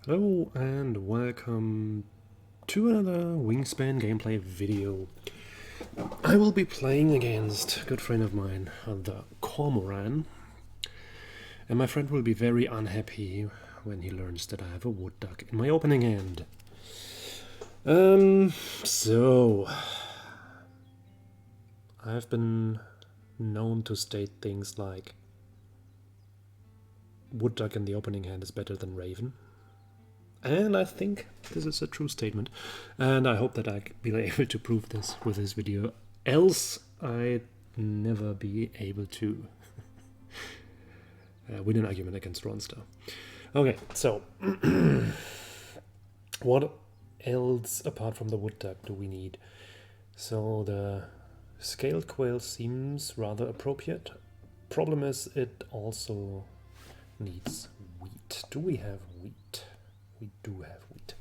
Hello and welcome to another Wingspan gameplay video. I will be playing against a good friend of mine, the Cormoran, and my friend will be very unhappy when he learns that I have a wood duck in my opening hand. So I've been known to state things like wood duck in the opening hand is better than raven. And I think this is a true statement, and I hope that I will be able to prove this with this video, else I'd never be able to win an argument against Ronster. Okay, so what else apart from the wood duck do we need? So the scaled quail seems rather appropriate. Problem is it also needs wheat. Do we have wheat? We do have wheat.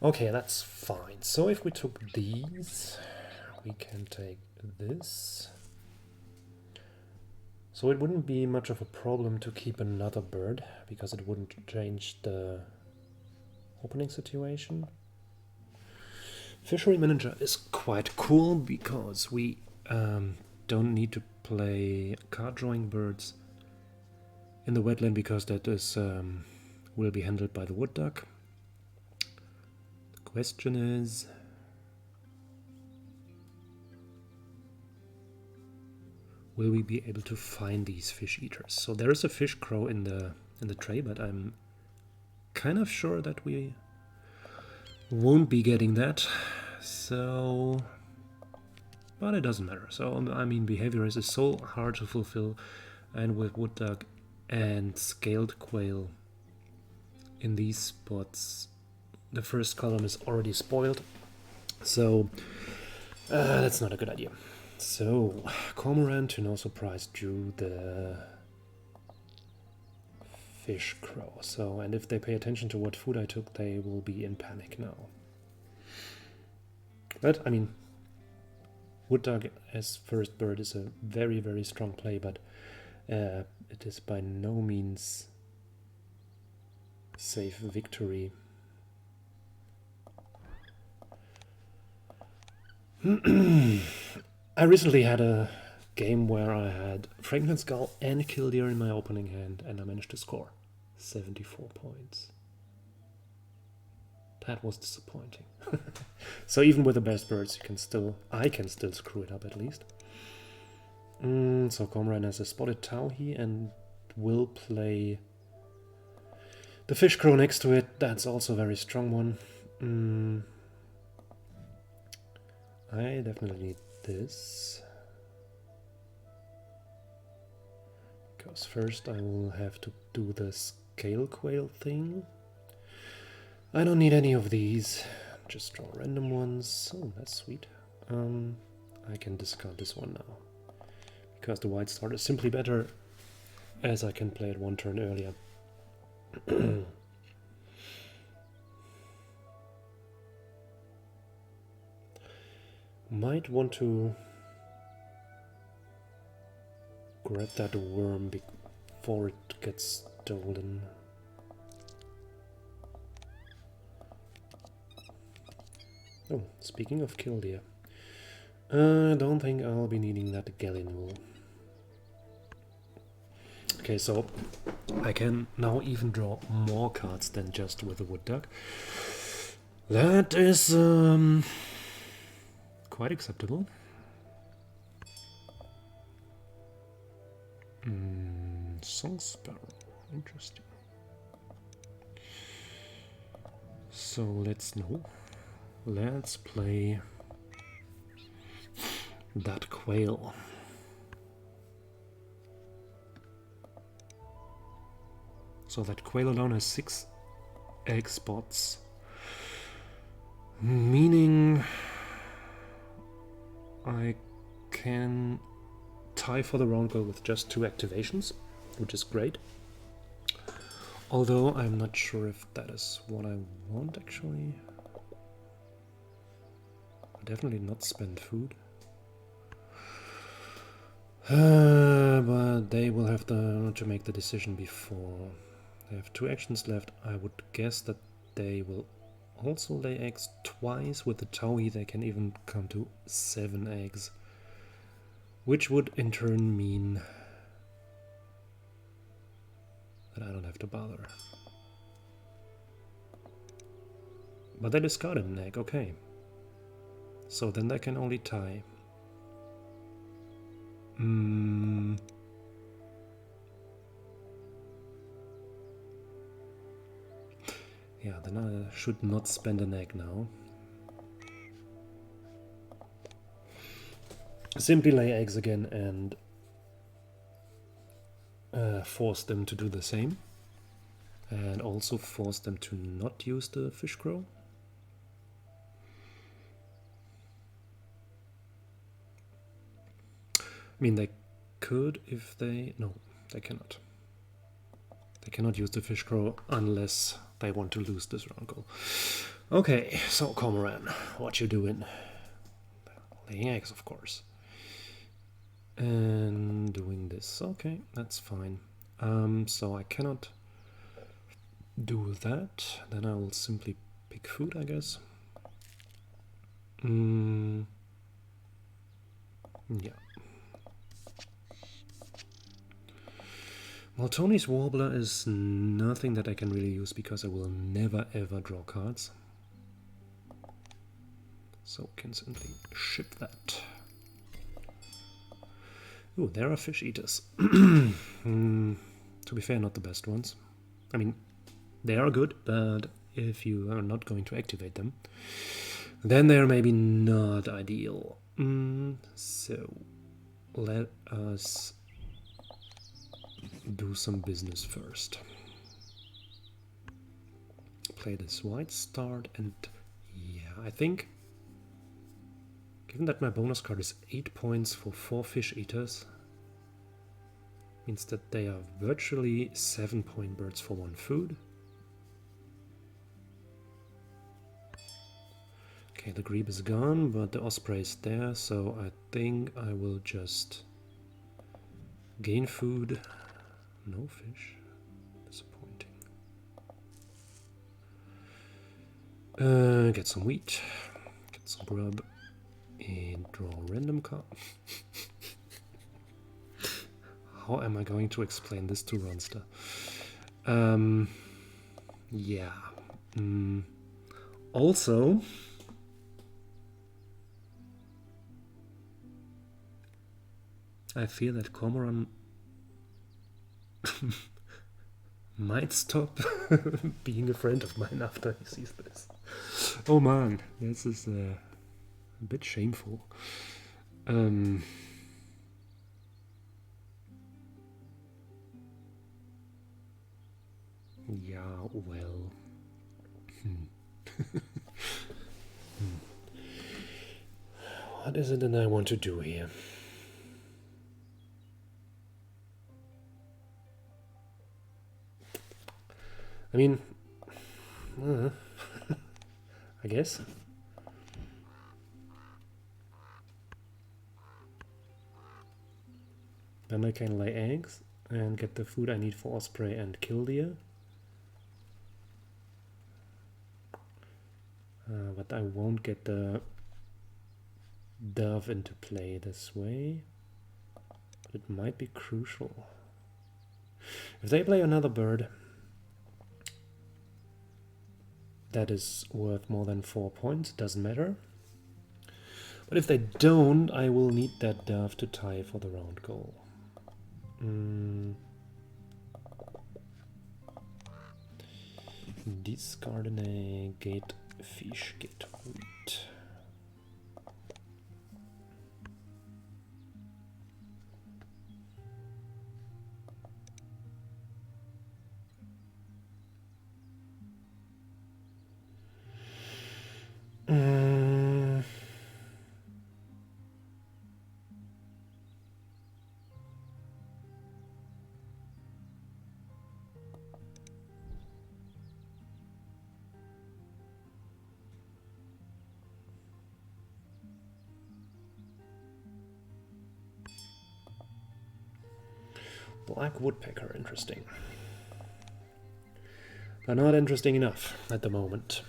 Okay, that's fine. So if we took these, we can take this. So it wouldn't be much of a problem to keep another bird, because it wouldn't change the opening situation. Fishery Manager is quite cool, because we don't need to play card drawing birds in the wetland, because that is will be handled by the wood duck. The question is, will we be able to find these fish eaters? So there is a fish crow in the tray, but I'm kind of sure that we won't be getting that. So, but it doesn't matter. So I mean, behaviorist is so hard to fulfill, and with wood duck and scaled quail in these spots, the first column is already spoiled, so that's not a good idea. So, Cormoran, to no surprise, drew the fish crow. So, and if they pay attention to what food I took, they will be in panic now. But, I mean, wood duck as first bird is a very, very strong play, but it is by no means safe victory. I recently had a game where I had Franklin Skull and Killdeer in my opening hand, and I managed to score 74 points. That was disappointing. So even with the best birds, I can still screw it up at least. So Cormoran has a spotted Towhee and will play the fish crow next to it. That's also a very strong one. I definitely need this, because first I will have to do the scale quail thing. I don't need any of these, just draw random ones. Oh, that's sweet. I can discard this one now, because the white star is simply better, as I can play it one turn earlier. Might want to grab that worm before it gets stolen. Oh, speaking of Killdeer, I don't think I'll be needing that Gallon wool. Okay, so I can now even draw more cards than just with a wood duck. That is quite acceptable. Song Sparrow, interesting. So let's play that quail. So that quail alone has 6 egg spots, meaning I can tie for the round goal with just 2 activations, which is great. Although I'm not sure if that is what I want, actually. I'll definitely not spend food. But they will have to make the decision before They have 2 actions left. I would guess that they will also lay eggs twice. With the Taui they can even come to 7 eggs. Which would in turn mean that I don't have to bother. But they discarded an egg, okay. So then they can only tie. Yeah, then I should not spend an egg now. Simply lay eggs again and force them to do the same. And also force them to not use the fish crow. I mean, they could if they... No, they cannot. They cannot use the fish crow unless they want to lose this round goal. Okay, so Cormoran, what you doing? Laying eggs, of course. And doing this. Okay, that's fine. So I cannot do that. Then I will simply pick food, I guess. Yeah. Well, Tony's Warbler is nothing that I can really use because I will never ever draw cards. So we can simply ship that. Ooh, there are fish eaters. To be fair, not the best ones. I mean, they are good, but if you are not going to activate them, then they're maybe not ideal. So let us do some business first. Play this white start, and yeah, I think given that my bonus card is 8 points for 4 fish eaters, means that they are virtually 7-point birds for 1 food. Okay, the grebe is gone, but the osprey is there, so I think I will just gain food. No fish. Disappointing. Get some wheat. Get some grub. And draw a random card. How am I going to explain this to Ronster? Yeah. Also, I fear that Cormoran might stop being a friend of mine after he sees this. Oh man, this is a bit shameful. Yeah, well. What is it that I want to do here? I mean, I guess. Then I can lay eggs and get the food I need for osprey and killdeer. But I won't get the dove into play this way. But it might be crucial. If they play another bird that is worth more than 4 points, doesn't matter. But if they don't, I will need that dove to tie for the round goal. Discard an egg, get fish, get wheat. Black woodpecker, interesting. are not interesting enough at the moment.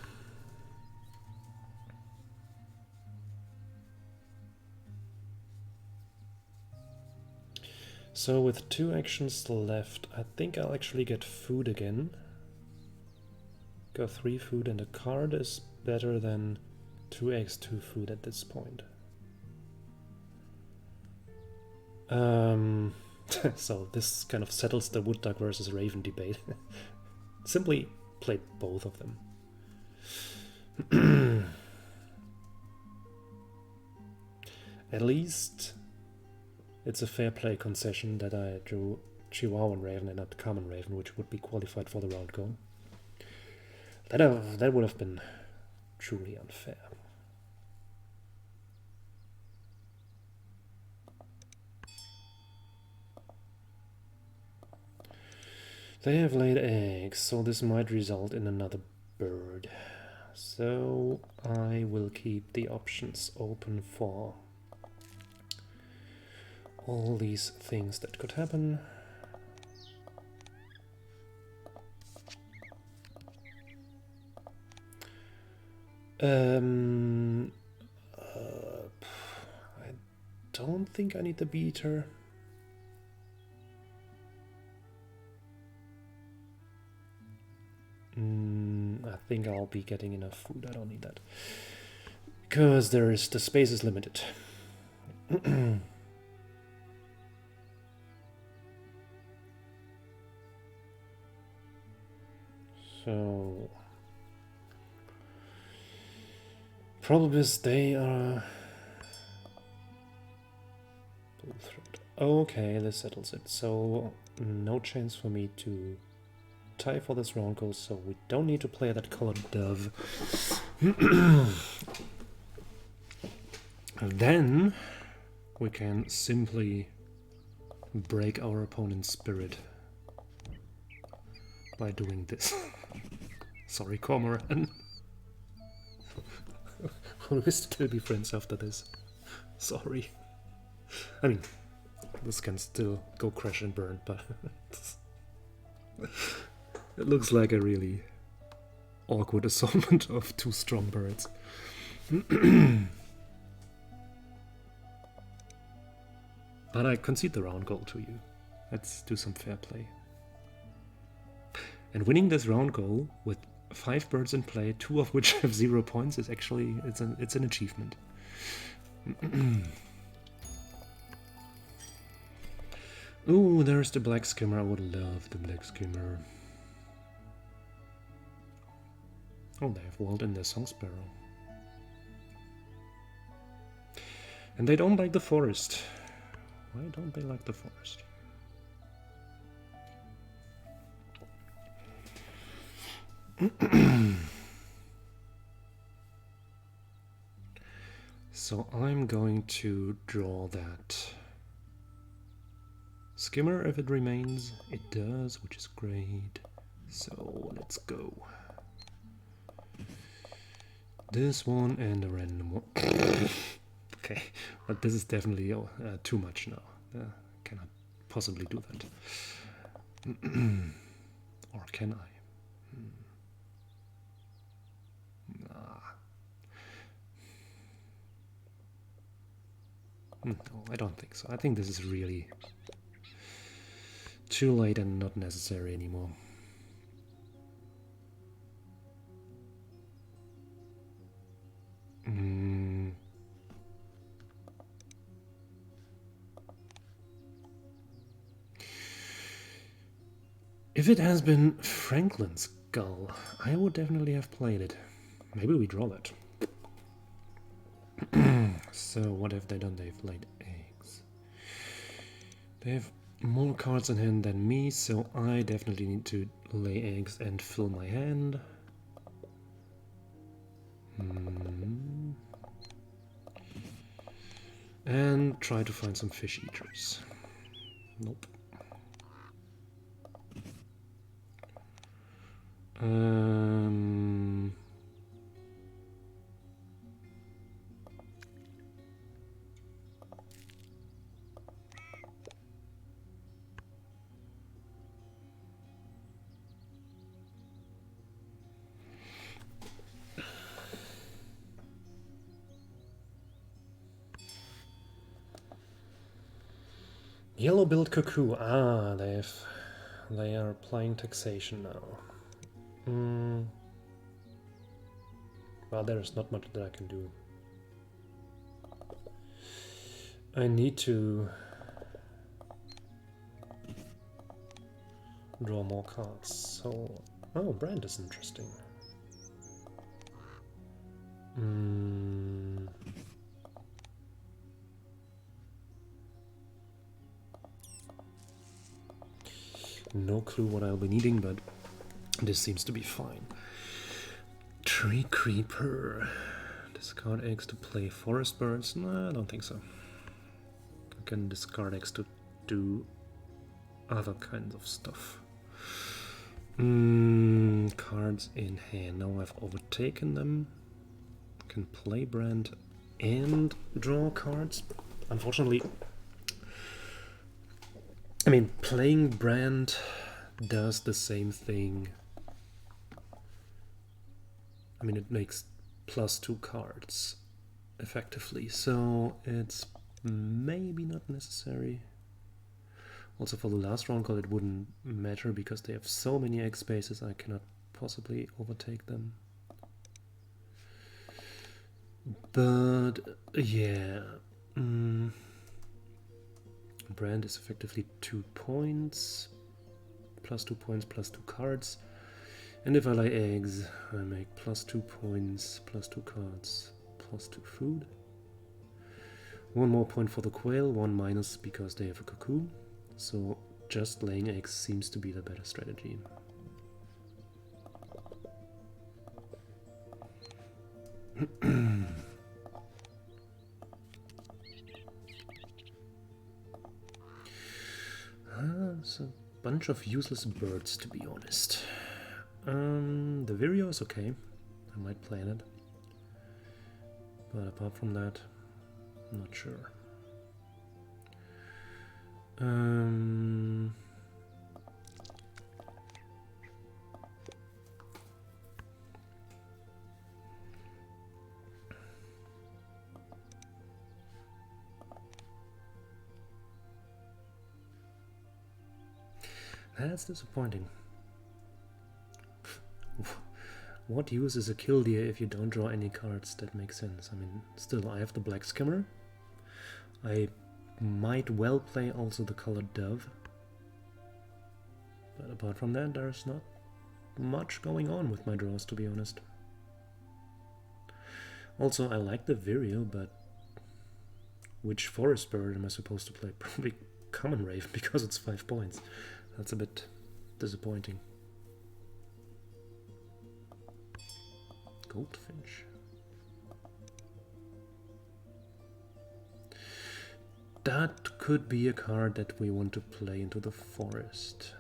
So with 2 actions left, I think I'll actually get food again. Go 3 food, and a card is better than 2 eggs, 2 food at this point. So this kind of settles the wood duck versus raven debate. Simply play both of them. At least it's a fair play concession that I drew Chihuahuan Raven and not Common Raven, which would be qualified for the round goal. That would have been truly unfair. They have laid eggs, so this might result in another bird. So I will keep the options open for all these things that could happen. I don't think I need the beater. I think I'll be getting enough food. I don't need that. Because the space is limited. So problem is they are okay, this settles it. So no chance for me to tie for this round goal, so we don't need to play that colored dove. And then we can simply break our opponent's spirit by doing this. Sorry, Cormoran. We'll still be friends after this. Sorry. I mean, this can still go crash and burn, but it looks like a really awkward assortment of 2 strong birds. But I concede the round goal to you. Let's do some fair play. And winning this round goal with 5 birds in play, 2 of which have 0 points, is actually it's an achievement. Ooh, there's the black skimmer. I would love the black skimmer. Oh, they have walled in their song sparrow. And they don't like the forest. Why don't they like the forest? So I'm going to draw that skimmer if it remains. It does, which is great. So let's go. This one and a random one. Okay, but this is definitely too much now. Cannot possibly do that. Or can I? No, I don't think so. I think this is really too late and not necessary anymore. If it has been Franklin's Gull, I would definitely have played it. Maybe we draw that. So what have they done? They've laid eggs. They have more cards in hand than me, so I definitely need to lay eggs and fill my hand. And try to find some fish eaters. Nope. Yellow build cuckoo. Ah, they are applying taxation now. Well, there's not much that I can do. I need to draw more cards. So, oh, brand is interesting. No clue what I'll be needing, but this seems to be fine. Tree Creeper. Discard eggs to play forest birds? No, I don't think so. I can discard eggs to do other kinds of stuff. Cards in hand. Now I've overtaken them. Can play brand and draw cards. Unfortunately, I mean, playing brand does the same thing. I mean, it makes +2 cards effectively, so it's maybe not necessary. Also for the last round call it wouldn't matter because they have so many egg spaces I cannot possibly overtake them. But yeah, brand is effectively 2 points, +2 points, +2 cards. And if I lay eggs, I make +2 points, +2 cards, +2 food. 1 more point for the quail, 1 minus because they have a cuckoo. So just laying eggs seems to be the better strategy. It's a bunch of useless birds, to be honest. The Vireo is okay. I might plan it. But apart from that, I'm not sure. That's disappointing. What use is a killdeer if you don't draw any cards? That makes sense. I mean, still, I have the black skimmer. I might well play also the colored dove. But apart from that, there's not much going on with my draws, to be honest. Also, I like the Vireo, but which forest bird am I supposed to play? Probably Common Raven, because it's 5 points. That's a bit disappointing. Goldfinch. That could be a card that we want to play into the forest.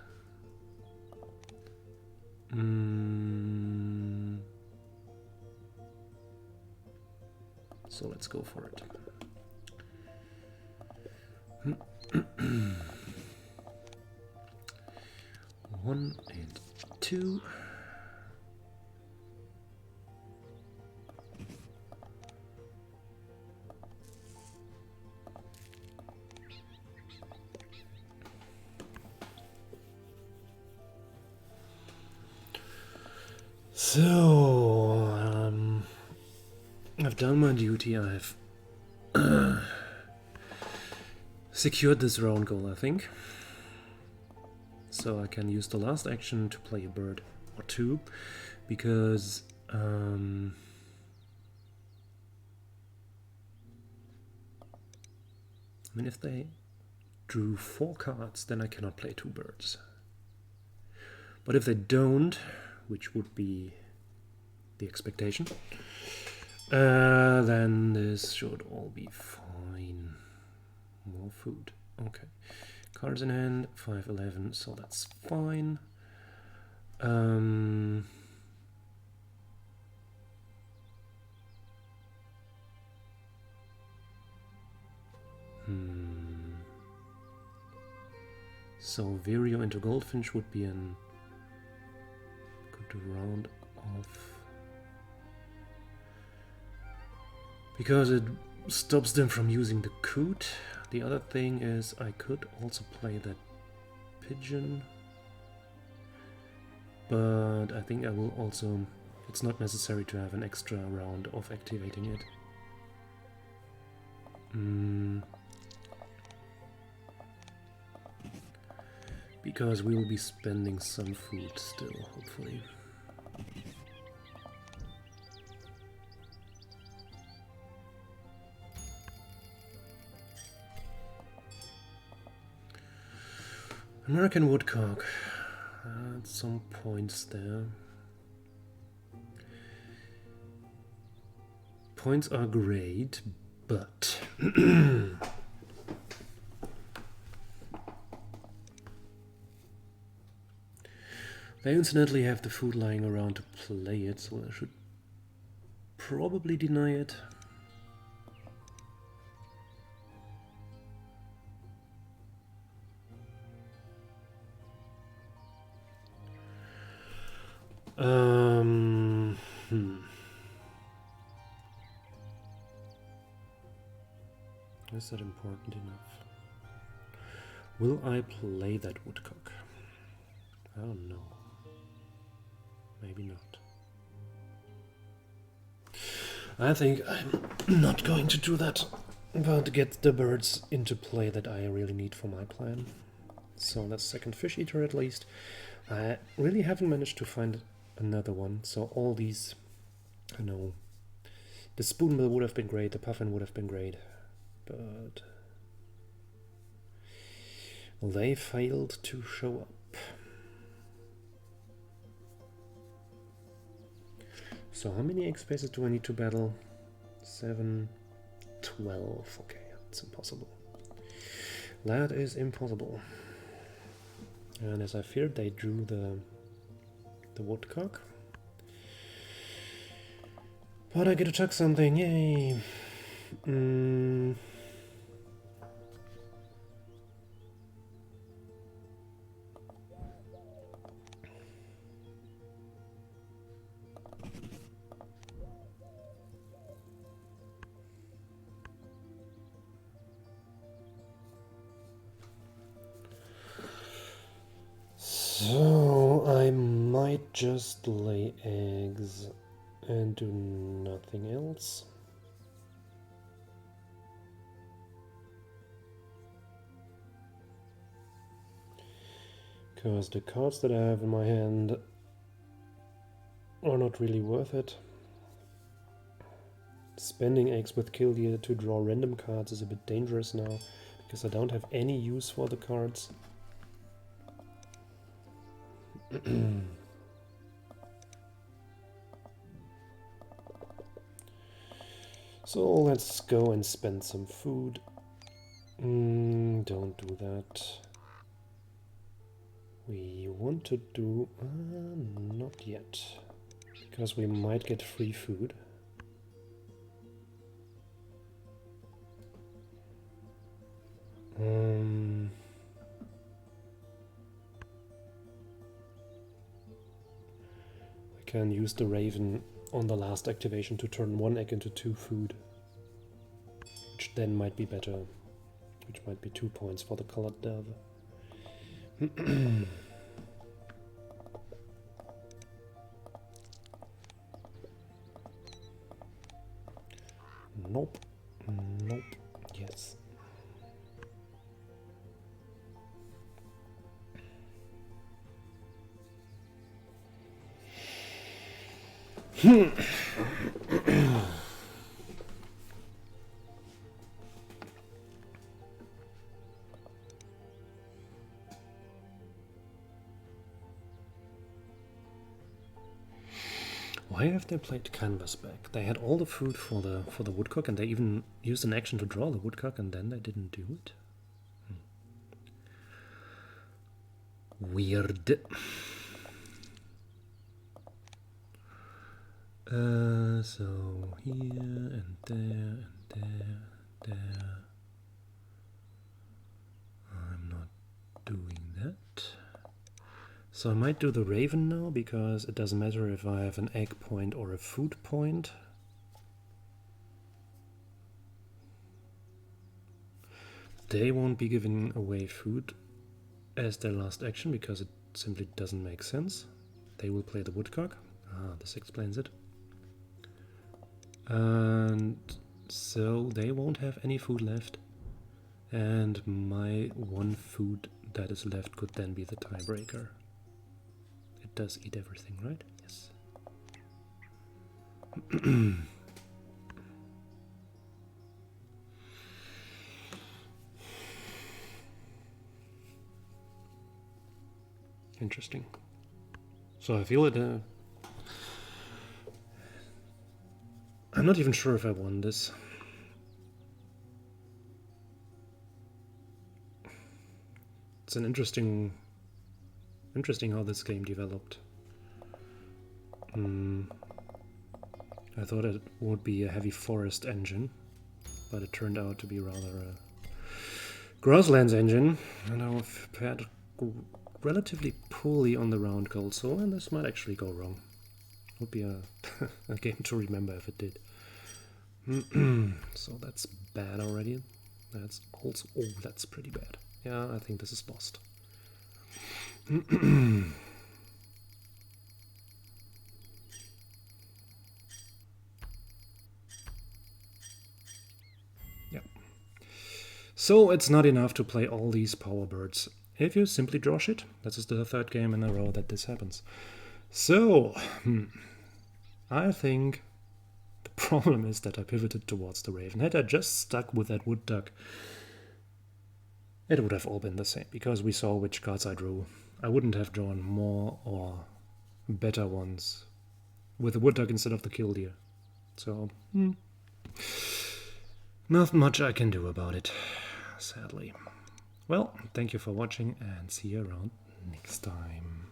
So let's go for it. 1 and 2. So, I've done my duty. I've secured this round goal, I think. So I can use the last action to play a bird or 2, because I mean, if they drew 4 cards, then I cannot play 2 birds. But if they don't, which would be the expectation, then this should all be fine. More food. Okay. Cards in hand, 5-11, so that's fine. So Vireo into Goldfinch would be an good round off, because it stops them from using the coot. The other thing is I could also play that pigeon, but I think I will also... It's not necessary to have an extra round of activating it. Because we will be spending some food still, hopefully. American woodcock. Some points there. Points are great, but they incidentally have the food lying around to play it, so I should probably deny it. Is that important enough? Will I play that woodcock? I don't know. Maybe not. I think I'm not going to do that, but get the birds into play that I really need for my plan. So that's second fish eater at least. I really haven't managed to find another one, so all these, I know, the spoonbill would have been great, the puffin would have been great, but they failed to show up. So how many egg spaces do I need to battle? 7, 12. Okay, that's impossible. That is impossible. And as I feared, they drew the woodcock. But I get to chuck something, yay! So I might just lay eggs and do nothing else. Because the cards that I have in my hand are not really worth it. Spending eggs with Kildia to draw random cards is a bit dangerous now, because I don't have any use for the cards. So let's go and spend some food. Don't do that. We want to do... not yet. Because we might get free food. I can use the raven on the last activation to turn 1 egg into 2 food. Which then might be better. Which might be 2 points for the colored dove. Nope. Nope. Yes. Why have they played canvas back? They had all the food for the woodcock, and they even used an action to draw the woodcock, and then they didn't do it. Weird. So here and there and there, there. I'm not doing that. So I might do the raven now, because it doesn't matter if I have an egg point or a food point. they won't be giving away food as their last action because it simply doesn't make sense. They will play the woodcock. Ah, this explains it. And so they won't have any food left. And my one food that is left could then be the tiebreaker. It does eat everything, right? Yes. Interesting. So I feel it. I'm not even sure if I won this. It's an interesting how this game developed. I thought it would be a heavy forest engine, but it turned out to be rather a grasslands engine, and I've fared relatively poorly on the round goal, so and this might actually go wrong. Would be a game to remember if it did. So that's bad already. That's also... oh, that's pretty bad. Yeah, I think this is lost. Yeah. So it's not enough to play all these power birds. If you simply draw shit, this is the third game in a row that this happens. So, I think the problem is that I pivoted towards the Raven. Had I just stuck with that wood duck, it would have all been the same, because we saw which cards I drew. I wouldn't have drawn more or better ones with the wood duck instead of the killdeer. So, not much I can do about it, sadly. Well, thank you for watching and see you around next time.